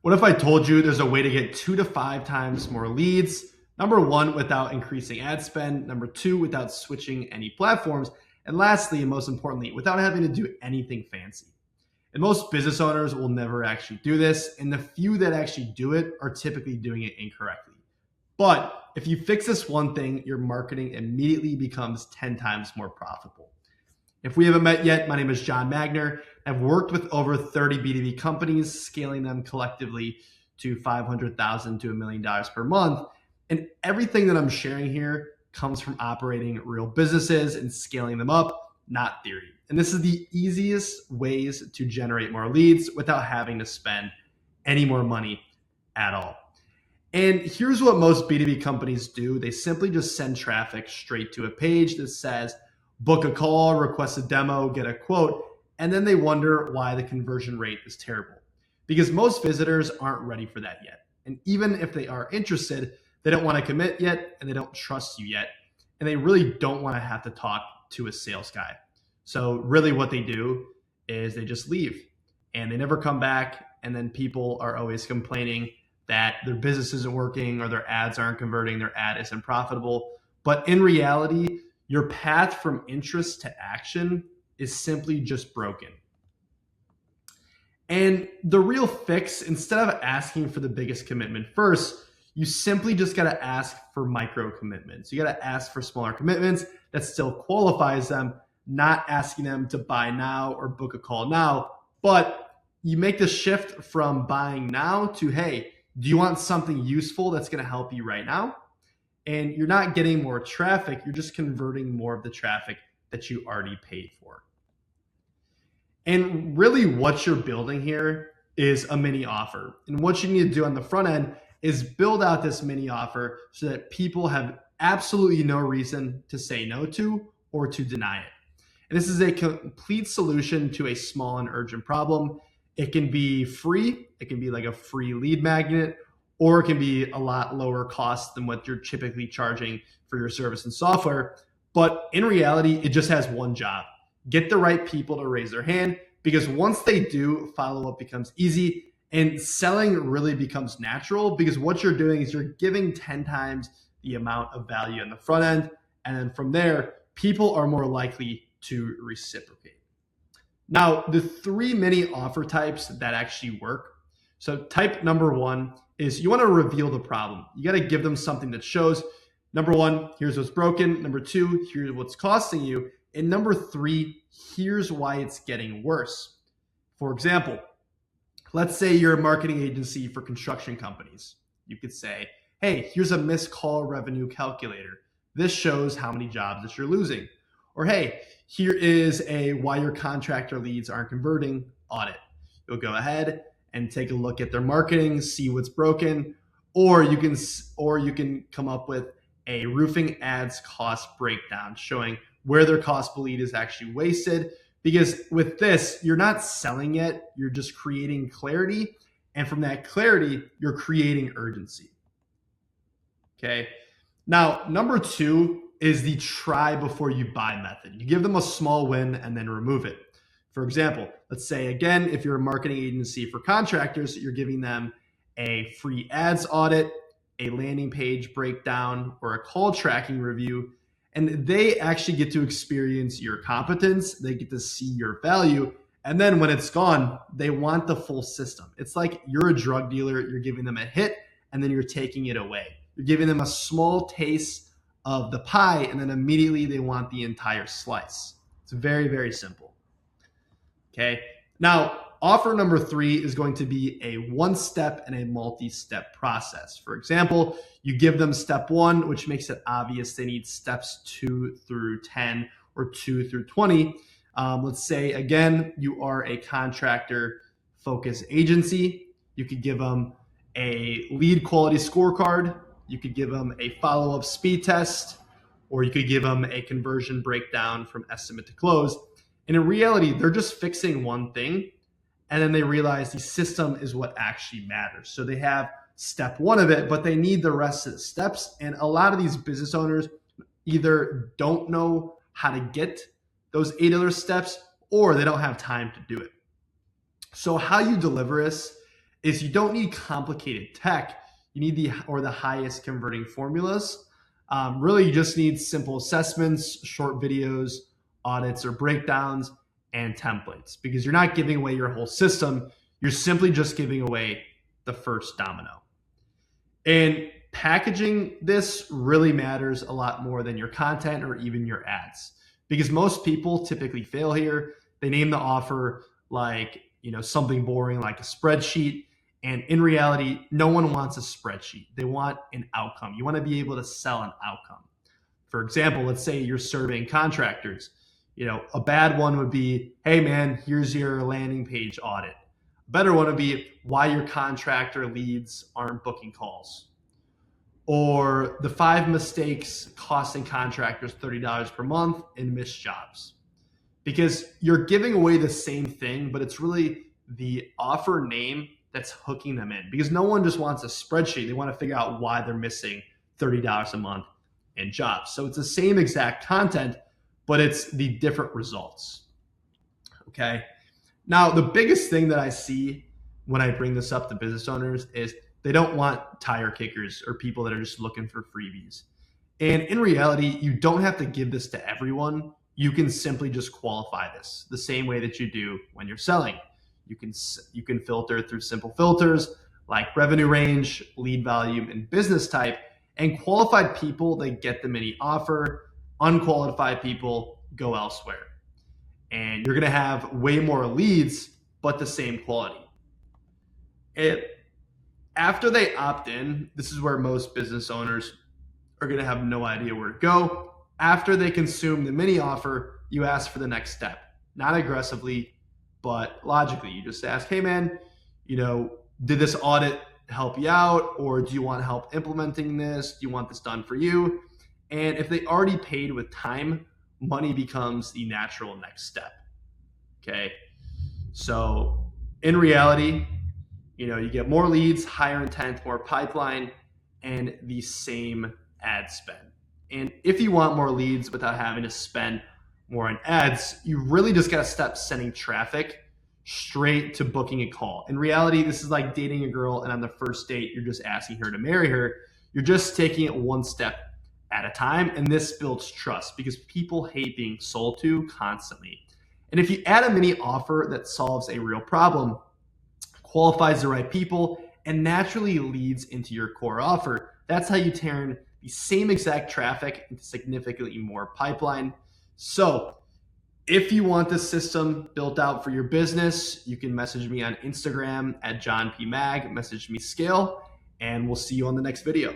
What if I told you there's a way to get 2 to 5 times more leads? Number one, without increasing ad spend. Number two, without switching any platforms. And lastly, and most importantly, without having to do anything fancy. And most business owners will never actually do this. And the few that actually do it are typically doing it incorrectly. But if you fix this one thing, your marketing immediately becomes 10 times more profitable. If we haven't met yet, my name is John Magnor. I've worked with over 30 B2B companies, scaling them collectively to $500,000 to $1 million per month. And everything that I'm sharing here comes from operating real businesses and scaling them up, not theory. And this is the easiest ways to generate more leads without having to spend any more money at all. And here's what most B2B companies do. They simply just send traffic straight to a page that says, book a call, request a demo, get a quote, and then they wonder why the conversion rate is terrible. Because most visitors aren't ready for that yet. And even if they are interested, they don't want to commit yet, and they don't trust you yet. And they really don't want to have to talk to a sales guy. So really what they do is they just leave and they never come back. And then people are always complaining that their business isn't working or their ads aren't converting, their ad isn't profitable. But in reality, your path from interest to action is simply just broken. And the real fix, instead of asking for the biggest commitment first, you simply just got to ask for micro commitments. You got to ask for smaller commitments that still qualifies them, not asking them to buy now or book a call now. But you make the shift from buying now to, hey, do you want something useful that's going to help you right now? And you're not getting more traffic, you're just converting more of the traffic that you already paid for. And really what you're building here is a mini offer. And what you need to do on the front end is build out this mini offer so that people have absolutely no reason to say no to or to deny it. And this is a complete solution to a small and urgent problem. It can be free, it can be like a free lead magnet, or it can be a lot lower cost than what you're typically charging for your service and software. But in reality, it just has one job. Get the right people to raise their hand, because once they do, follow-up becomes easy and selling really becomes natural, because what you're doing is you're giving 10 times the amount of value on the front end. And then from there, people are more likely to reciprocate. Now, the 3 mini offer types that actually work. So type number 1 is you want to reveal the problem. You got to give them something that shows, number 1, here's what's broken. Number 2, here's what's costing you. And number 3, here's why it's getting worse. For example, let's say you're a marketing agency for construction companies. You could say, hey, here's a missed call revenue calculator. This shows how many jobs that you're losing. Or hey, here is a why your contractor leads aren't converting audit. You'll go ahead and take a look at their marketing, see what's broken, or you can come up with a roofing ads cost breakdown showing where their cost per lead is actually wasted. Because with this, you're not selling yet, you're just creating clarity. And from that clarity, you're creating urgency. Okay. Now, number 2 is the try before you buy method. You give them a small win and then remove it. For example, let's say, again, if you're a marketing agency for contractors, you're giving them a free ads audit, a landing page breakdown, or a call tracking review. And they actually get to experience your competence. They get to see your value. And then when it's gone, they want the full system. It's like you're a drug dealer. You're giving them a hit and then you're taking it away. You're giving them a small taste of the pie, and then immediately they want the entire slice. It's very, very simple. Okay. Now, offer number 3 is going to be a 1-step and a multi-step process. For example, you give them step 1, which makes it obvious they need steps 2 through 10 or 2 through 20. Let's say, again, you are a contractor focused agency. You could give them a lead quality scorecard. You could give them a follow-up speed test, or you could give them a conversion breakdown from estimate to close. And in reality, they're just fixing one thing, and then they realize the system is what actually matters. So they have step 1 of it, but they need the rest of the steps. And a lot of these business owners either don't know how to get those 8 other steps, or they don't have time to do it. So how you deliver this is you don't need complicated tech. You need the highest converting formulas. Really, you just need simple assessments, short videos, audits or breakdowns, and templates, because you're not giving away your whole system. You're simply just giving away the first domino. And packaging this really matters a lot more than your content or even your ads, because most people typically fail here. They name the offer like, something boring like a spreadsheet. And in reality, no one wants a spreadsheet. They want an outcome. You want to be able to sell an outcome. For example, let's say you're surveying contractors. A bad one would be, hey man, here's your landing page audit. A better one would be why your contractor leads aren't booking calls. Or the 5 mistakes costing contractors $30 per month in missed jobs. Because you're giving away the same thing, but it's really the offer name that's hooking them in. Because no one just wants a spreadsheet. They want to figure out why they're missing $30 a month in jobs. So it's the same exact content, but it's the different results. Okay. Now, the biggest thing that I see when I bring this up to business owners is they don't want tire kickers or people that are just looking for freebies. And in reality, you don't have to give this to everyone. You can simply just qualify this the same way that you do when you're selling. You can filter through simple filters like revenue range, lead volume, and business type. And qualified people, they get the mini offer. Unqualified people go elsewhere. And you're going to have way more leads, but the same quality. After they opt in, this is where most business owners are going to have no idea where to go. After they consume the mini offer, you ask for the next step, not aggressively, but logically. You just ask, hey man, did this audit help you out? Or do you want help implementing this? Do you want this done for you? And if they already paid with time, money becomes the natural next step. Okay. So in reality, you get more leads, higher intent, more pipeline, and the same ad spend. And if you want more leads without having to spend more on ads, you really just got to stop sending traffic straight to booking a call. In reality, this is like dating a girl, and on the first date, you're just asking her to marry her. You're just taking it one step at a time, and this builds trust because people hate being sold to constantly. And if you add a mini offer that solves a real problem, qualifies the right people, and naturally leads into your core offer, that's how you turn the same exact traffic into significantly more pipeline. So if you want this system built out for your business, you can message me on Instagram at JohnPMag, message me scale, and we'll see you on the next video.